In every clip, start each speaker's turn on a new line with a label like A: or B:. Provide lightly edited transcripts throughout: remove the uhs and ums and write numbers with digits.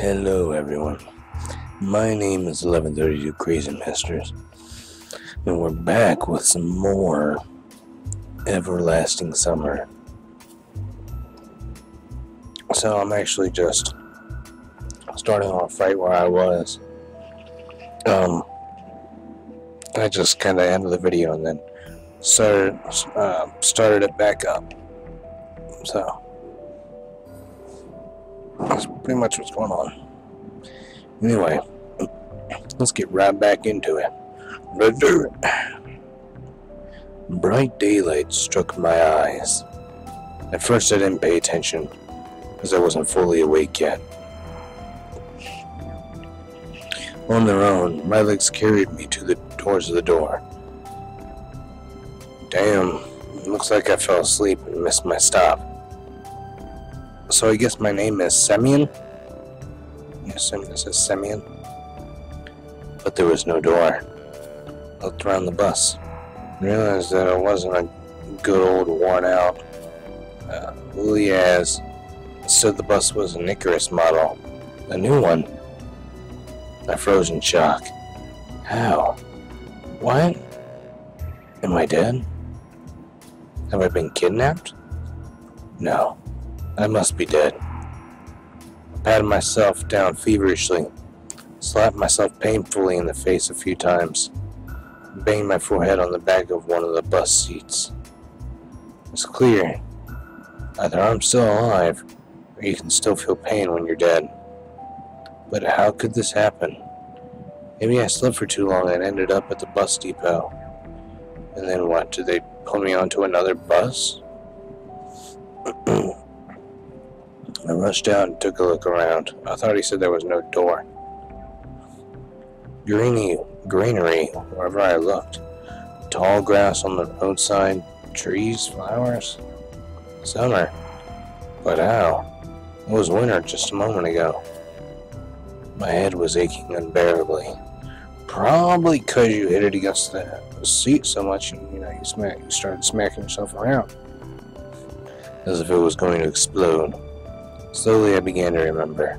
A: Hello everyone, my name is 1132 Crazy Masters, and we're back with some more Everlasting Summer. So I'm actually just starting off right where I was. I just kind of ended the video and then started it back up. So that's pretty much what's going on. Anyway, let's get right back into it. Let's do it. Bright daylight struck my eyes. At first I didn't pay attention, as I wasn't fully awake yet. On their own, my legs carried me towards the door. Damn, looks like I fell asleep and missed my stop. So I guess my name is Semyon? I assume this is Semyon. But there was no door. I looked around the bus and realized that it wasn't a good old worn out Liaz. Instead, the bus was an Icarus model, a new one. I froze in shock. How? What? Am I dead? Have I been kidnapped? No, I must be dead. I patted myself down feverishly, slapped myself painfully in the face a few times, and banged my forehead on the back of one of the bus seats. It's clear. Either I'm still alive, or you can still feel pain when you're dead. But how could this happen? Maybe I slept for too long and ended up at the bus depot. And then what? Did they pull me onto another bus? I rushed out and took a look around. I thought he said there was no door. Greenery wherever I looked. Tall grass on the roadside, trees, flowers. Summer. But how? It was winter just a moment ago. My head was aching unbearably. Probably because you hit it against the seat so much, and you started smacking yourself around. As if it was going to explode. Slowly I began to remember.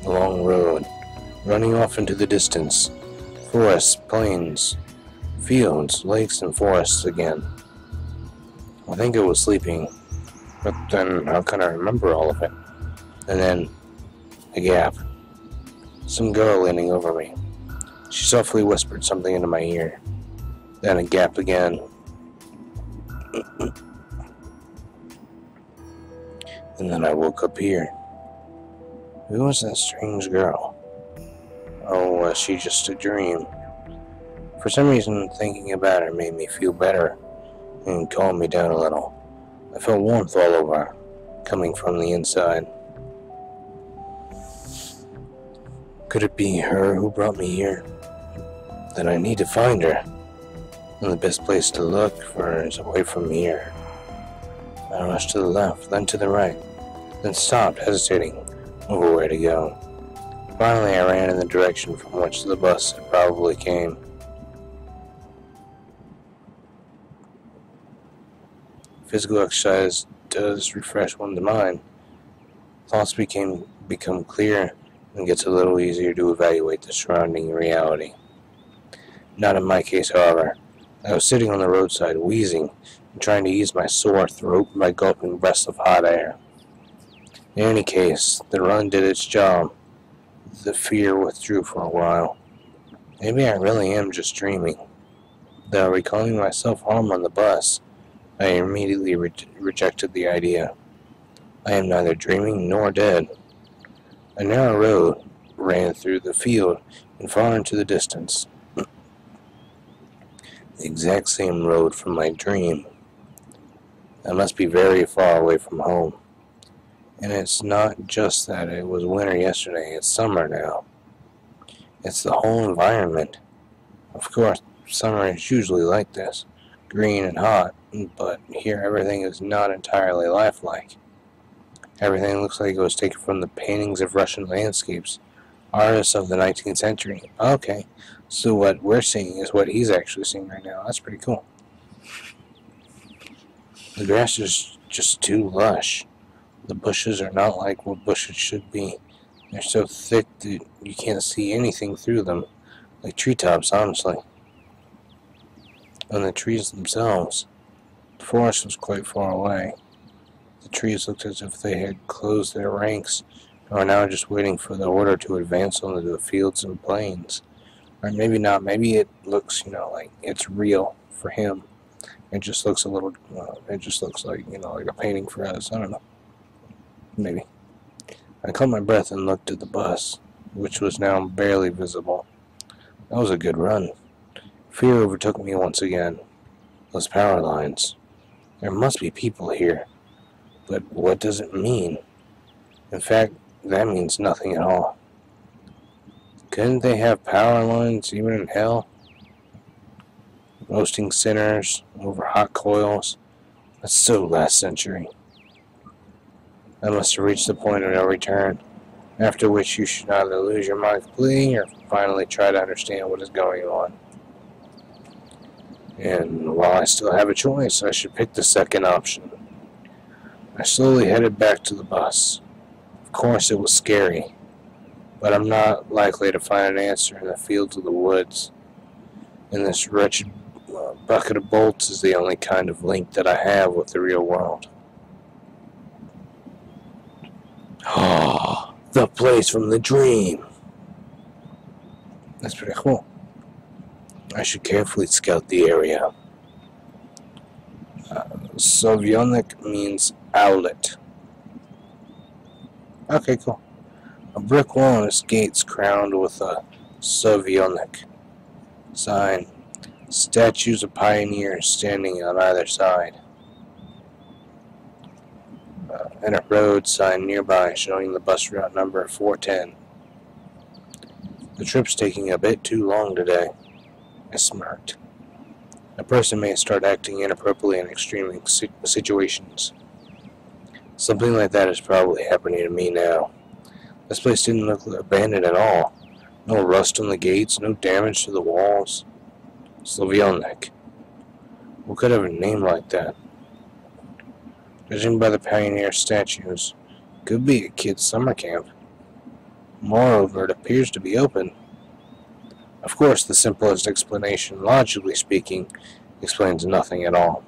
A: A long road, running off into the distance. Forests, plains, fields, lakes, and forests again. I think I was sleeping, but then how can I remember all of it? And then a gap. Some girl leaning over me. She softly whispered something into my ear. Then a gap again. And then I woke up here. Who was that strange girl? Oh, was she just a dream? For some reason, thinking about her made me feel better and calmed me down a little. I felt warmth all over, coming from the inside. Could it be her who brought me here? Then I need to find her. And the best place to look for her is away from here. I rushed to the left, then to the right, then stopped, hesitating over where to go. Finally, I ran in the direction from which the bus had probably came. Physical exercise does refresh one's mind. Thoughts become clear, and it gets a little easier to evaluate the surrounding reality. Not in my case, however. I was sitting on the roadside, wheezing, and trying to ease my sore throat by gulping breaths of hot air. In any case, the run did its job. The fear withdrew for a while. Maybe I really am just dreaming. Though recalling my self-harm on the bus, I immediately rejected the idea. I am neither dreaming nor dead. A narrow road ran through the field and far into the distance. The exact same road from my dream. I must be very far away from home. And it's not just that it was winter yesterday, it's summer now. It's the whole environment. Of course, summer is usually like this, green and hot, but here everything is not entirely lifelike. Everything looks like it was taken from the paintings of Russian landscapes Artists of the 19th century. Okay, so what we're seeing is what he's actually seeing right now. That's pretty cool. The grass is just too lush. The bushes are not like what bushes should be. They're so thick that you can't see anything through them, like treetops, honestly. And the trees themselves. The forest was quite far away. The trees looked as if they had closed their ranks and are now just waiting for the order to advance onto the fields and plains. Or maybe not. Maybe it looks, like it's real for him. It just looks a little, it just looks like, like a painting for us. I don't know. Maybe. I caught my breath and looked at the bus, which was now barely visible. That was a good run. Fear overtook me once again. Those power lines. There must be people here. But what does it mean? In fact, that means nothing at all. Couldn't they have power lines even in hell? Roasting sinners over hot coils. That's so last century. I must have reached the point of no return, after which you should either lose your mind completely or finally try to understand what is going on. And while I still have a choice, I should pick the second option. I slowly headed back to the bus. Of course it was scary, but I'm not likely to find an answer in the fields of the woods. And this wretched bucket of bolts is the only kind of link that I have with the real world. Oh, the place from the dream. That's pretty cool. I should carefully scout the area. Sovyonik means owlet. Okay, cool. A brick wall and its gates crowned with a Sovyonik sign. Statues of pioneers standing on either side. And a road sign nearby showing the bus route number 410. The trip's taking a bit too long today. I smirked. A person may start acting inappropriately in extreme situations. Something like that is probably happening to me now. This place didn't look abandoned at all. No rust on the gates, no damage to the walls. Slavionek. What could have a name like that? Judging by the pioneer statues, could be a kid's summer camp. Moreover, it appears to be open. Of course, the simplest explanation, logically speaking, explains nothing at all.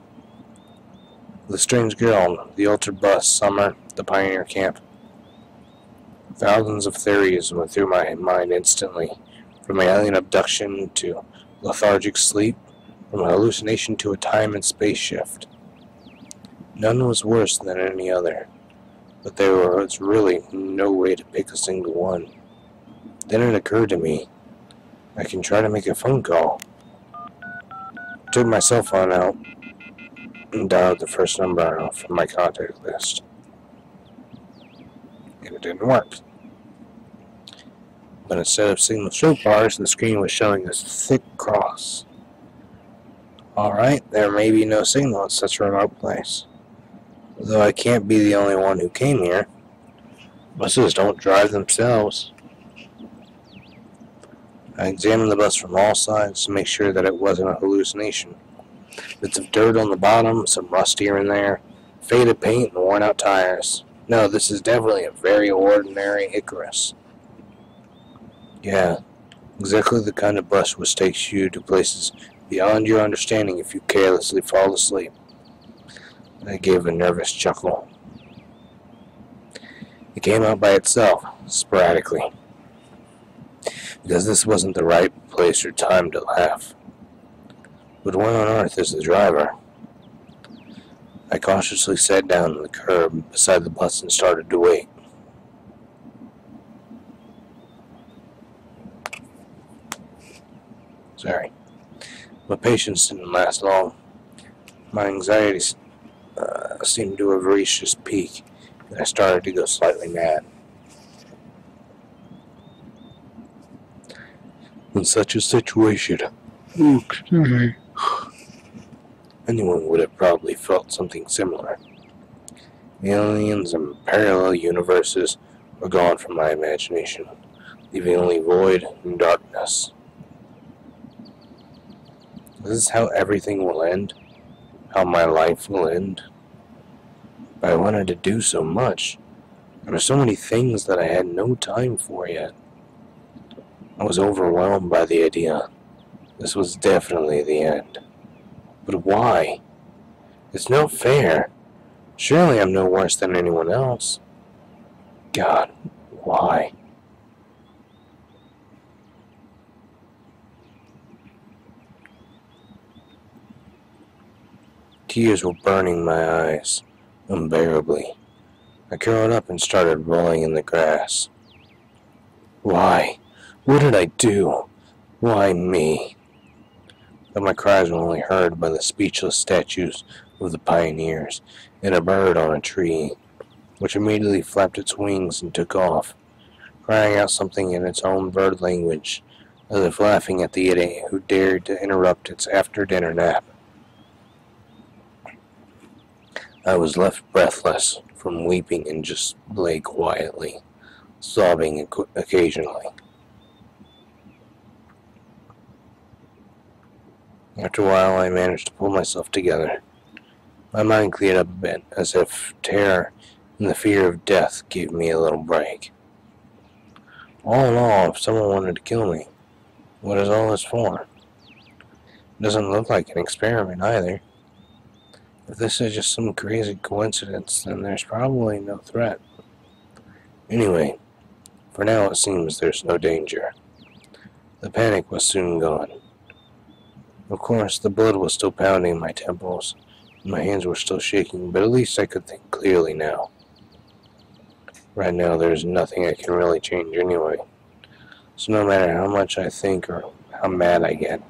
A: The strange girl, the altered bus, summer, the pioneer camp. Thousands of theories went through my mind instantly, from alien abduction to lethargic sleep, from hallucination to a time and space shift. None was worse than any other, but there was really no way to pick a single one. Then it occurred to me, I can try to make a phone call. I took my cell phone out and dialed the first number from my contact list. And it didn't work. But instead of seeing the stroke bars, the screen was showing this thick cross. Alright, there may be no signal in such a remote place. Though I can't be the only one who came here. Buses don't drive themselves. I examined the bus from all sides to make sure that it wasn't a hallucination. Bits of dirt on the bottom, some rust here and there, faded paint and worn out tires. No, this is definitely a very ordinary Icarus. Yeah, exactly the kind of bus which takes you to places beyond your understanding if you carelessly fall asleep. I gave a nervous chuckle. It came out by itself, sporadically, because this wasn't the right place or time to laugh. But when on earth is the driver? I cautiously sat down on the curb beside the bus and started to wait. Sorry. My patience didn't last long. My anxiety seemed to have reached its peak, and I started to go slightly mad. In such a situation, anyone would have probably felt something similar. Aliens and parallel universes were gone from my imagination. leaving only void and darkness. Is this how everything will end? How my life will end? But I wanted to do so much. There were so many things that I had no time for yet. I was overwhelmed by the idea. This was definitely the end. But why? It's no fair. Surely I'm no worse than anyone else. God, why? Tears were burning my eyes, unbearably. I curled up and started rolling in the grass. Why? What did I do? Why me? But my cries were only heard by the speechless statues of the pioneers and a bird on a tree, which immediately flapped its wings and took off, crying out something in its own bird language, as if laughing at the idiot who dared to interrupt its after-dinner nap. I was left breathless from weeping and just lay quietly, sobbing occasionally. After a while, I managed to pull myself together. My mind cleared up a bit, as if terror and the fear of death gave me a little break. All in all, if someone wanted to kill me, what is all this for? It doesn't look like an experiment either. If this is just some crazy coincidence, then there's probably no threat. Anyway, for now it seems there's no danger. The panic was soon gone. Of course, the blood was still pounding in my temples, and my hands were still shaking, but at least I could think clearly now. Right now, there's nothing I can really change anyway. So no matter how much I think or how mad I get,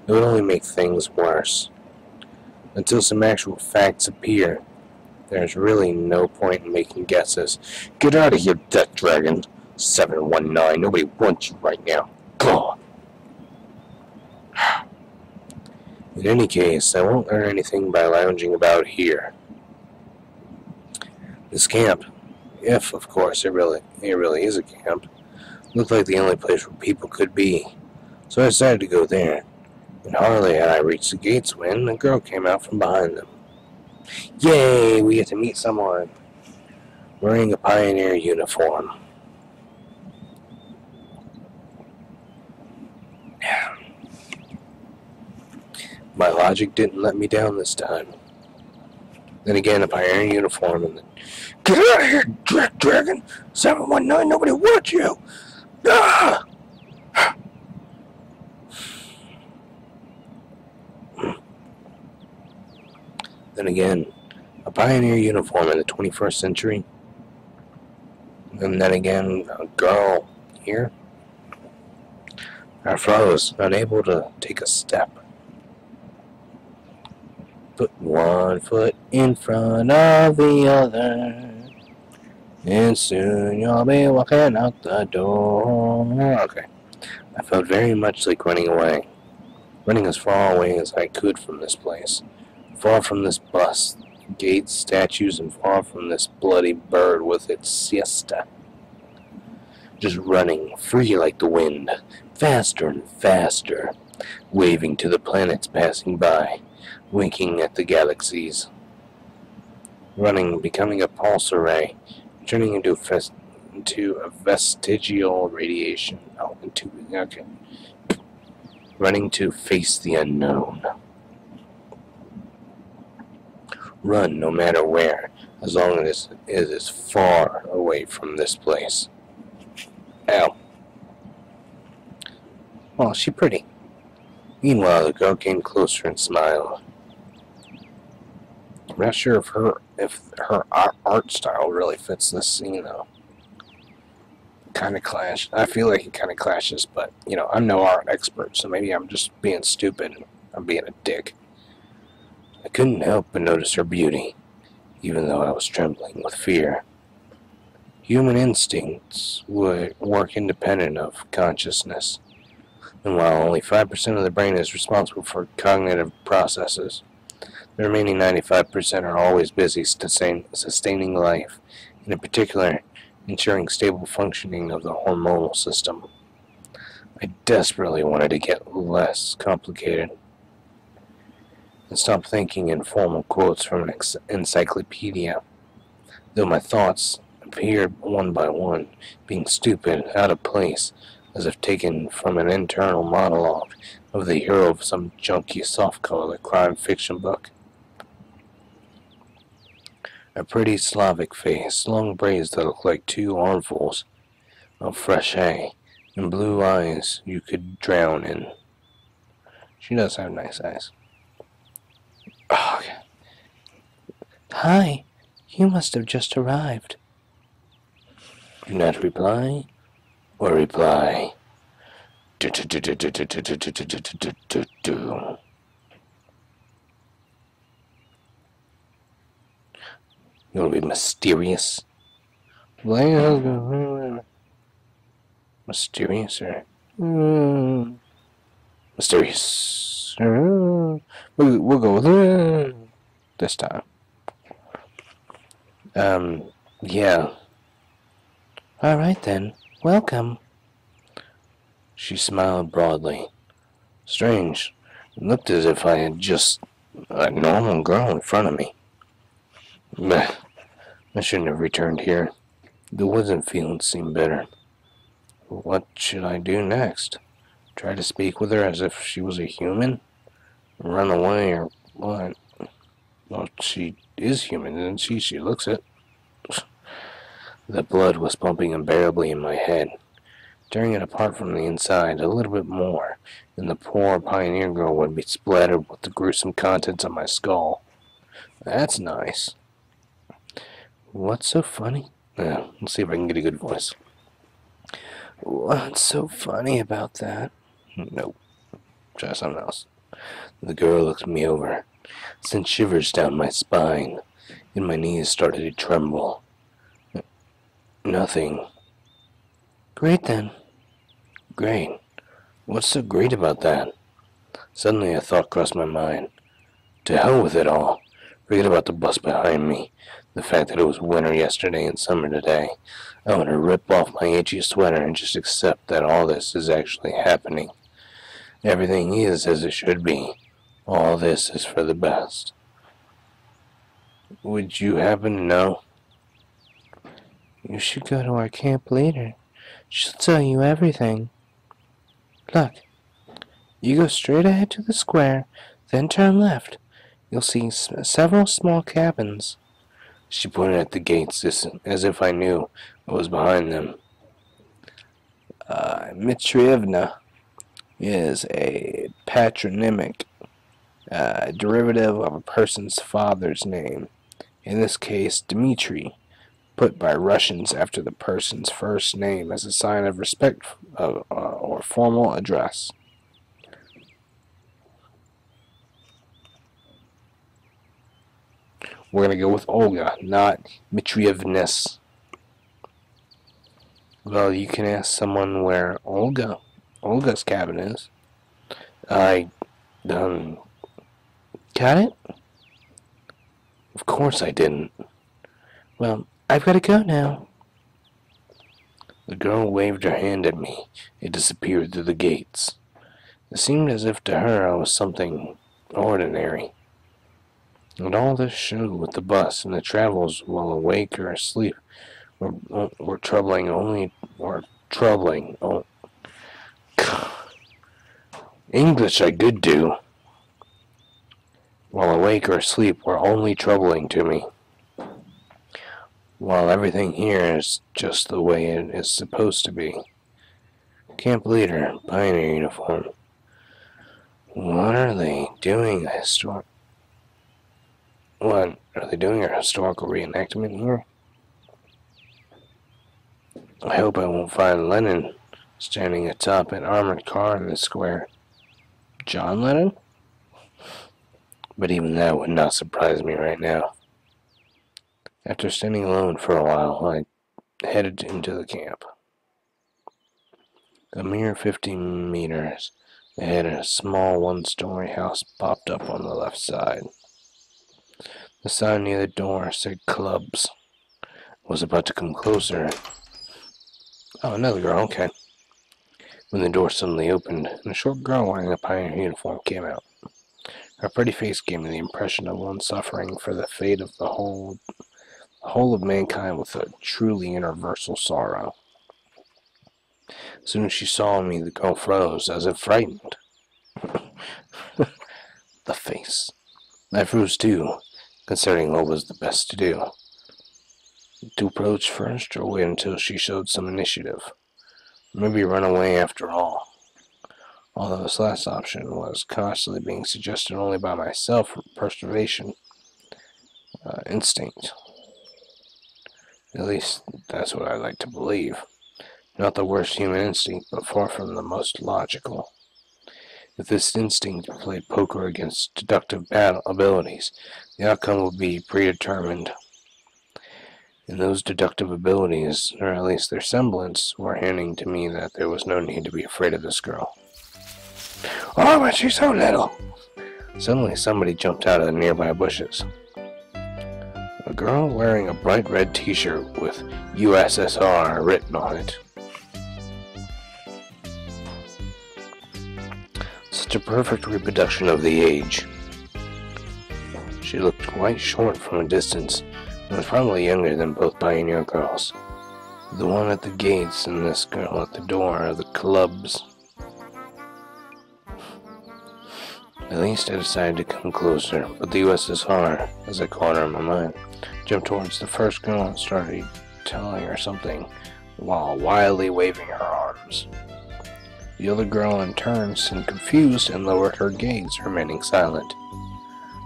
A: it would only make things worse. Until some actual facts appear, there's really no point in making guesses. Get out of here, Death Dragon. 719, nobody wants you right now. God. In any case, I won't learn anything by lounging about here. This camp, if, of course, it really is a camp, looked like the only place where people could be. So I decided to go there. And hardly had I reached the gates when a girl came out from behind them. Yay! We get to meet someone wearing a pioneer uniform. My logic didn't let me down this time. Then again, a pioneer uniform, and then, get out of here, Dragon! 719, nobody wants you! Ah! Then again, a pioneer uniform in the 21st century. And then again, a girl here. I froze, unable to take a step. Put one foot in front of the other, and soon you'll be walking out the door. Okay. I felt very much like running away. Running as far away as I could from this place. Far from this bus, gates, statues, and far from this bloody bird with its siesta. Just running, free like the wind, faster and faster, waving to the planets passing by, winking at the galaxies. Running, becoming a pulsar ray, turning into a vestigial radiation. Okay. Running to face the unknown. Run no matter where, as long as it is far away from this place. Ow. Oh, she's pretty. Meanwhile, the girl came closer and smiled. I'm not sure if her art style really fits this scene, though. Kind of clash. I feel like it kind of clashes, but, you know, I'm no art expert, so maybe I'm just being stupid and I'm being a dick. I couldn't help but notice her beauty, even though I was trembling with fear. Human instincts would work independent of consciousness, and while only 5% of the brain is responsible for cognitive processes, the remaining 95% are always busy sustaining life, and in particular, ensuring stable functioning of the hormonal system. I desperately wanted to get less complicated and stop thinking in formal quotes from an encyclopedia, though my thoughts appeared one by one, being stupid, out of place, as if taken from an internal monologue of the hero of some junky soft-color crime fiction book. A pretty Slavic face, long braids that looked like 2 armfuls of fresh hay, and blue eyes you could drown in. She does have nice eyes. Oh, okay. Hi, you must have just arrived. Do not reply, or reply. You want to be mysterious? Mysterious or mysterious? We'll go with this time. Yeah. All right then. Welcome. She smiled broadly. Strange. It looked as if I had just a normal girl in front of me. Meh. I shouldn't have returned here. The woods and fields seemed better. What should I do next? Try to speak with her as if she was a human? Run away or what? Well, she is human, isn't she? She looks it. The blood was pumping unbearably in my head, tearing it apart from the inside a little bit more, and the poor pioneer girl would be splattered with the gruesome contents of my skull. That's nice. What's so funny? Let's see if I can get a good voice. What's so funny about that? Nope. Try something else. The girl looked me over, sent shivers down my spine, and my knees started to tremble. Nothing. Great then. Great. What's so great about that? Suddenly a thought crossed my mind. To hell with it all. Forget about the bus behind me. The fact that it was winter yesterday and summer today. I want to rip off my itchy sweater and just accept that all this is actually happening. Everything is as it should be. All this is for the best. Would you happen to know? You should go to our camp leader. She'll tell you everything. Look, you go straight ahead to the square, then turn left. You'll see several small cabins. She pointed at the gates as if I knew what was behind them. Mitrievna is a patronymic derivative of a person's father's name, in this case Dmitri, put by Russians after the person's first name as a sign of respect or formal address. We're going to go with Olga, not Mitrievnes. Well, you can ask someone where Olga's cabin is. Got it? Of course I didn't. Well, I've got to go now. The girl waved her hand at me. It disappeared through the gates. It seemed as if to her I was something ordinary. And all this show with the bus and the travels while awake or asleep were troubling. English I could do. While awake or asleep were only troubling to me. While everything here is just the way it is supposed to be. Camp leader, pioneer uniform. What are they doing? What are they doing? A historical reenactment here? I hope I won't find Lenin standing atop an armored car in the square. John Lennon? But even that would not surprise me right now. After standing alone for a while, I headed into the camp. A mere 50 meters ahead, a small one-story house popped up on the left side. The sign near the door said clubs. was about to come closer. Oh, another girl, okay. When the door suddenly opened, and a short girl wearing a pioneer uniform came out. Her pretty face gave me the impression of one suffering for the fate of the whole of mankind with a truly universal sorrow. As soon as she saw me, the girl froze, as if frightened. The face. I froze too, considering what was the best to do. To approach first, or wait until she showed some initiative. Maybe run away after all. Although this last option was constantly being suggested only by my self-preservation instinct. At least, that's what I like to believe. Not the worst human instinct, but far from the most logical. If this instinct played poker against deductive abilities, the outcome would be predetermined. And those deductive abilities, or at least their semblance, were hinting to me that there was no need to be afraid of this girl. Oh, but she's so little! Suddenly somebody jumped out of the nearby bushes. A girl wearing a bright red t-shirt with USSR written on it. Such a perfect reproduction of the age. She looked quite short from a distance, and was probably younger than both pioneer girls. The one at the gates and this girl at the door of the clubs. At least I decided to come closer, but the USSR, as I called her in my mind, jumped towards the first girl and started telling her something while wildly waving her arms. The other girl in turn seemed confused and lowered her gaze, remaining silent.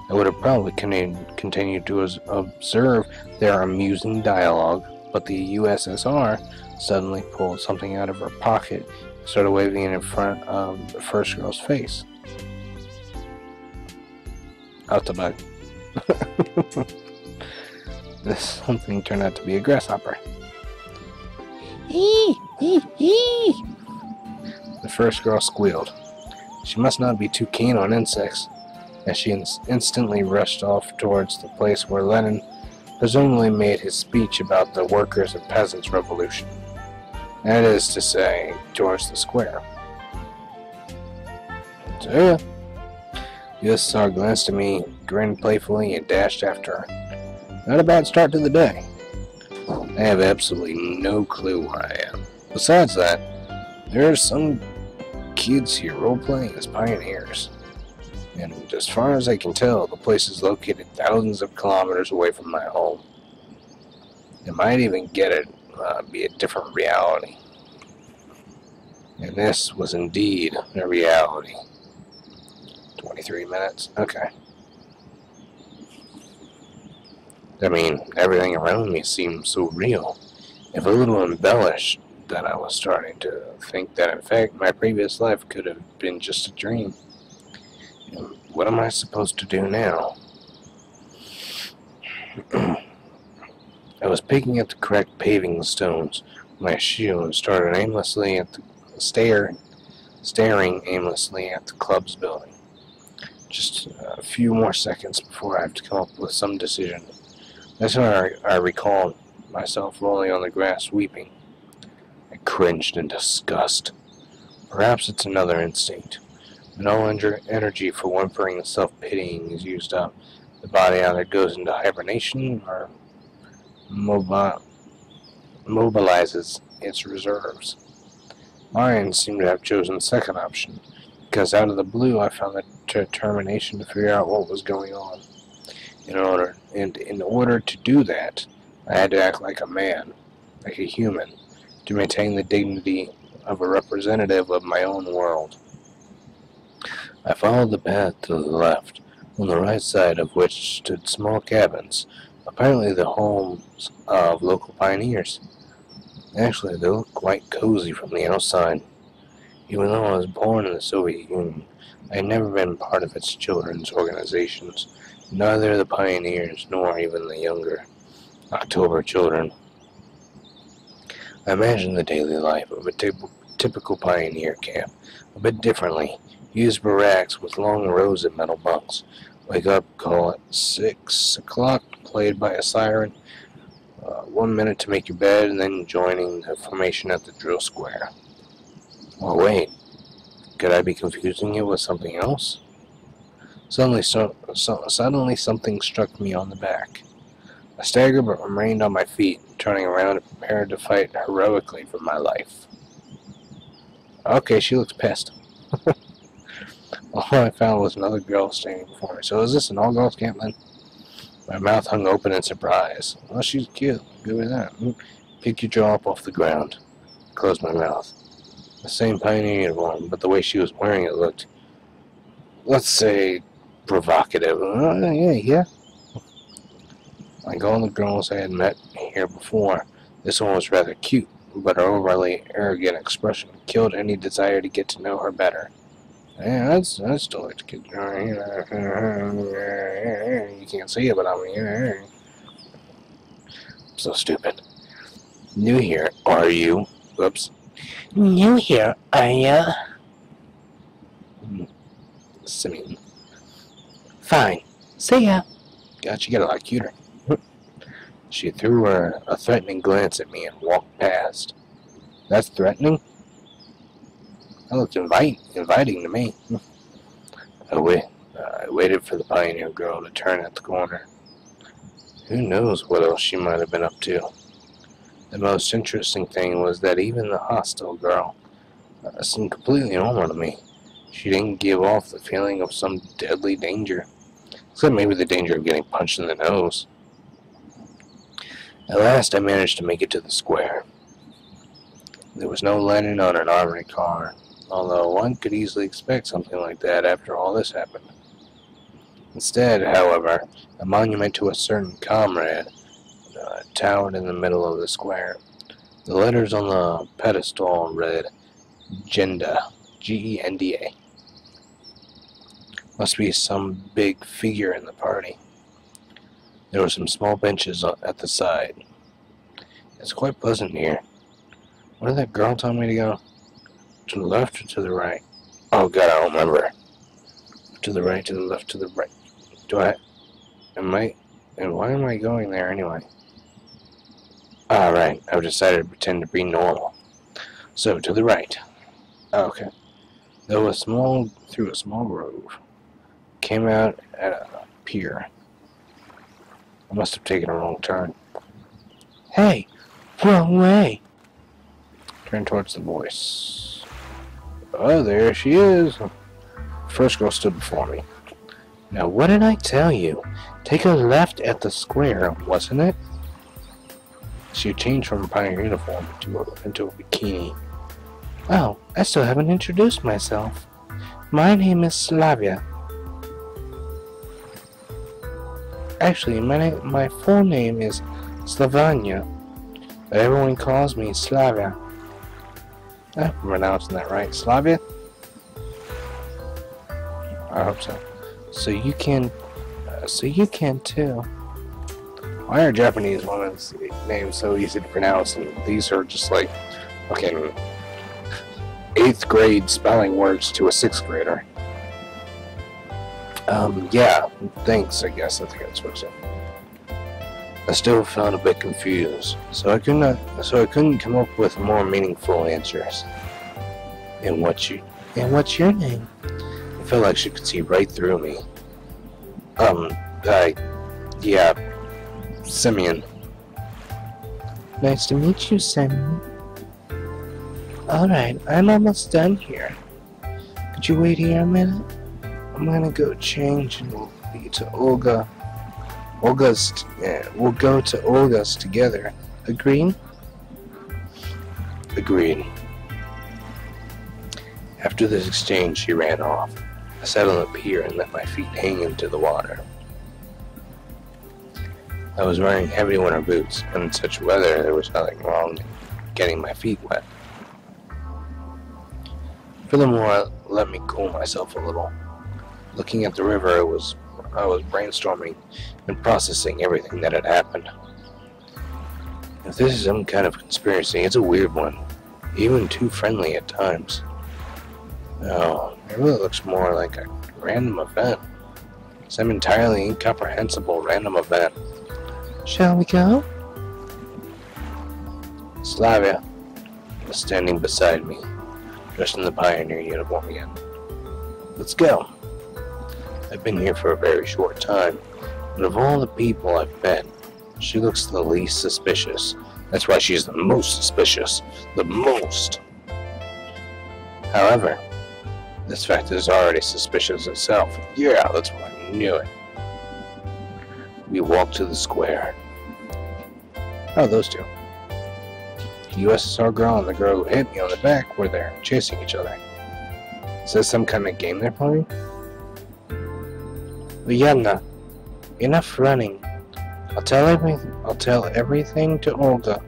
A: I would have probably continued to observe their amusing dialogue, but the USSR suddenly pulled something out of her pocket and started waving it in front of the first girl's face. Autobug. This something turned out to be a grasshopper. Eee! Eee! Eee! The first girl squealed. She must not be too keen on insects, as she instantly rushed off towards the place where Lenin presumably made his speech about the workers' and peasants' revolution. That is to say, towards the square. So, the USSR glanced at me, grinned playfully, and dashed after her. Not a bad start to the day. I have absolutely no clue where I am. Besides that, there are some kids here role-playing as pioneers. And as far as I can tell, the place is located thousands of kilometers away from my home. It might even be a different reality. And this was indeed a reality. 23 minutes? Okay. I mean, everything around me seemed so real, if a little embellished, that I was starting to think that in fact my previous life could have been just a dream. And what am I supposed to do now? I was picking at the correct paving stones with my shoe and started aimlessly at the staring aimlessly at the club's building. Just a few more seconds before I have to come up with some decision. That's when I recalled myself rolling on the grass weeping. I cringed in disgust. Perhaps it's another instinct. When all energy for whimpering and self-pitying is used up, the body either goes into hibernation or mobilizes its reserves. Mine seemed to have chosen the second option, because out of the blue I found the determination to figure out what was going on. In order to do that, I had to act like a man, like a human, to maintain the dignity of a representative of my own world. I followed the path to the left, on the right side of which stood small cabins, apparently the homes of local pioneers. Actually, they looked quite cozy from the outside. Even though I was born in the Soviet Union, I had never been part of its children's organizations, neither the pioneers nor even the younger October children. I imagined the daily life of a typical pioneer camp a bit differently. Used barracks with long rows of metal bunks. Wake up, call it 6 o'clock, played by a siren. 1 minute to make your bed, and then joining the formation at the drill square. Oh, wait. Could I be confusing it with something else? Suddenly something struck me on the back. I staggered but remained on my feet, turning around and prepared to fight heroically for my life. Okay, she looks pissed. All I found was another girl standing before me. So is this an all-girls camp then? My mouth hung open in surprise. Well, she's cute. Good with that. Pick your jaw up off the ground. Closed my mouth. The same pioneer uniform, but the way she was wearing it looked, let's say, provocative. Yeah. Like all the girls I had met here before, this one was rather cute, but her overly arrogant expression killed any desire to get to know her better. Yeah, I'd still like to get you can't see it, but I mean, so stupid. New here, are you? Whoops. New here, are ya? Simeon. Fine. See ya. God, you get a lot cuter. She threw a threatening glance at me and walked past. That's threatening? That looked inviting to me. I waited for the pioneer girl to turn at the corner. Who knows what else she might have been up to? The most interesting thing was that even the hostile girl seemed completely normal to me. She didn't give off the feeling of some deadly danger, except maybe the danger of getting punched in the nose. At last I managed to make it to the square. There was no Lennon on an armored car, although one could easily expect something like that after all this happened. Instead, however, a monument to a certain comrade towered in the middle of the square. The letters on the pedestal read, Genda, G-E-N-D-A. Must be some big figure in the party. There were some small benches at the side. It's quite pleasant here. Where did that girl tell me to go? To the left or to the right? Oh God, I don't remember. To the right, to the left, to the right. And why am I going there anyway? Ah, right. I've decided to pretend to be normal. So, to the right. Okay. Through a small grove. Came out at a pier. I must have taken a wrong turn. Hey! Wrong way! Turned towards the voice. Oh, there she is. First girl stood before me. Now, what did I tell you? Take a left at the square, wasn't it? She changed from a pioneer uniform into a bikini. Oh, I still haven't introduced myself. My name is Slavia. Actually, my full name is Slavanya, but everyone calls me Slavia. I'm pronouncing that right. Slavia? I hope so. So you can too. Why are Japanese women's names so easy to pronounce, and these are just like fucking 8th grade spelling words to a 6th grader? Yeah, thanks, I guess. I think that's what I said. I still felt a bit confused, so I couldn't come up with more meaningful answers. And what's your name? I felt like she could see right through me. Yeah, Simeon. Nice to meet you, Simeon. Alright, I'm almost done here. Could you wait here a minute? I'm gonna go change and we'll be to Olga. We'll go to Olga's together. Agreed? Agreed. After this exchange, she ran off. I sat on the pier and let my feet hang into the water. I was wearing heavy winter boots, and in such weather there was nothing wrong in getting my feet wet. Furthermore, let me cool myself a little. Looking at the river, I was brainstorming and processing everything that had happened. If this is some kind of conspiracy, it's a weird one, even too friendly at times. No, it really looks more like a random event. Some entirely incomprehensible random event. Shall we go? Slavia was standing beside me, dressed in the pioneer uniform again. Let's go. I've been here for a very short time, but of all the people I've met, she looks the least suspicious. That's why she's the most suspicious. The most. However, this fact is already suspicious itself. Yeah, that's why I knew it. We walked to the square. Oh, those two. The USSR girl and the girl who hit me on the back were there, chasing each other. Is this some kind of game they're playing? Ulyana, enough running. I'll tell everything to Olga.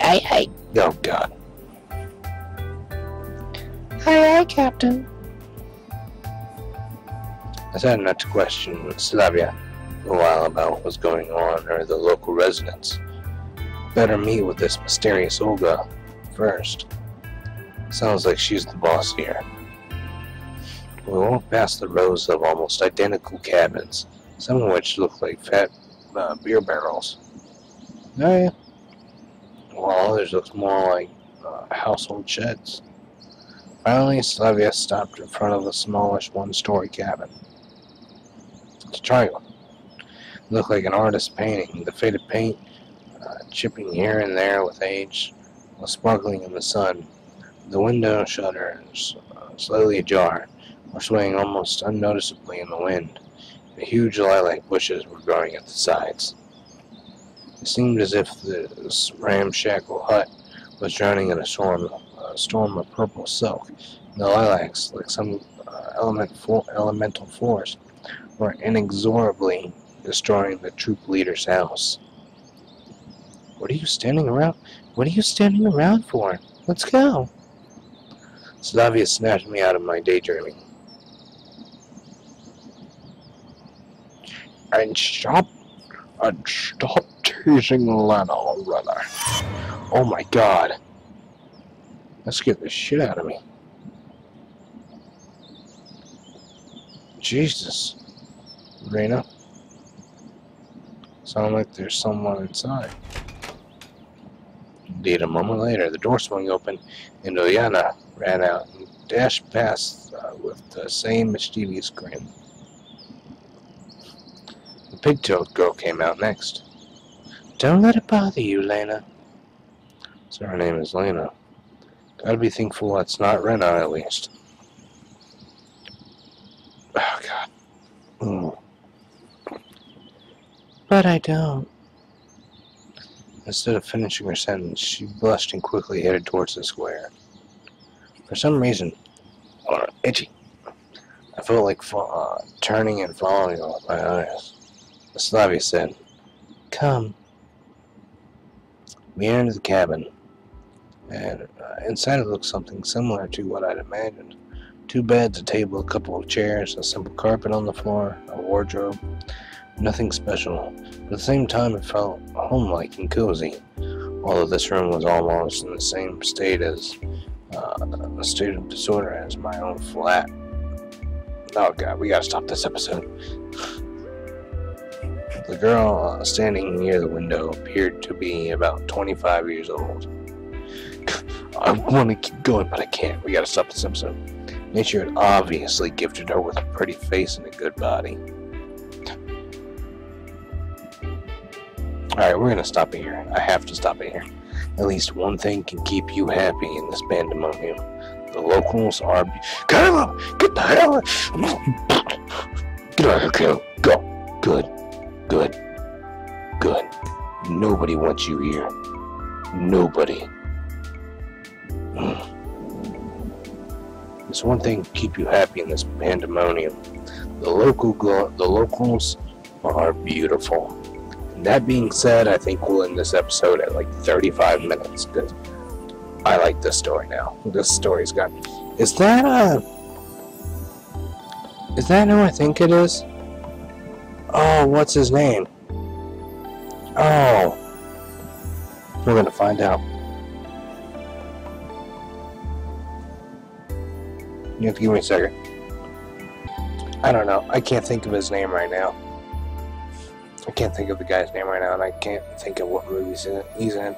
A: Aye. Oh, God. Aye, Captain. I decided not to question Slavia a while about what was going on or the local residents. Better meet with this mysterious Olga first. Sounds like she's the boss here. We walked past the rows of almost identical cabins, some of which looked like fat beer barrels. Oh yeah. While others looked more like household sheds. Finally, Slavia stopped in front of a smallish one-story cabin. It's a triangle. It looked like an artist's painting. The faded paint, chipping here and there with age, was sparkling in the sun. The window shutters, slightly ajar, were swaying almost unnoticeably in the wind. The huge lilac bushes were growing at the sides. It seemed as if this ramshackle hut was drowning in a storm of purple silk. The lilacs, like some elemental force, were inexorably destroying the troop leader's house. What are you standing around for? Let's go. Slavia snatched me out of my daydreaming. And stop teasing Lena already. Oh my God. That scared the shit out of me. Jesus. Rena. Sound like there's someone inside. Indeed, a moment later, the door swung open and Ulyana ran out and dashed past with the same mischievous grin. The pig-tailed girl came out next. Don't let it bother you, Lena. So her name is Lena. Gotta be thankful that's not Rena, at least. Oh, God. Mm. But I don't. Instead of finishing her sentence, she blushed and quickly headed towards the square. For some reason, itchy, I felt like turning and following her with my eyes. Slavia said, Come. We entered the cabin, and inside it looked something similar to what I'd imagined. 2 beds, a table, a couple of chairs, a simple carpet on the floor, a wardrobe. Nothing special, but at the same time it felt homelike and cozy, although this room was almost in the same state as a state of disorder as my own flat. Oh God, we gotta stop this episode. The girl standing near the window appeared to be about 25 years old. I want to keep going, but I can't. We gotta stop this episode. Nature had obviously gifted her with a pretty face and a good body. Alright, we're gonna stop it here. I have to stop it here. At least one thing can keep you happy in this pandemonium. The locals are... Caleb! Get the hell out! Get out of here, Caleb. Go. Good. Nobody wants you here. Nobody. There's one thing to keep you happy in this pandemonium. The locals are beautiful. And that being said, I think we'll end this episode at like 35 minutes because I like this story now. This story's got... Is that who I think it is? Oh, what's his name? Oh. We're gonna find out. You have to give me a second. I don't know. I can't think of his name right now. I can't think of the guy's name right now, and I can't think of what movie he's in.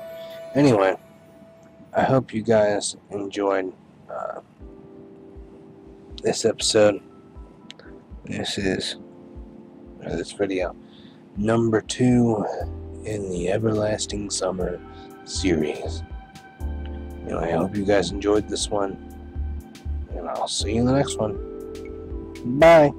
A: Anyway, I hope you guys enjoyed this episode. This video number 2 in the Everlasting Summer series. Anyway, I hope you guys enjoyed this one, and I'll see you in the next one. Bye.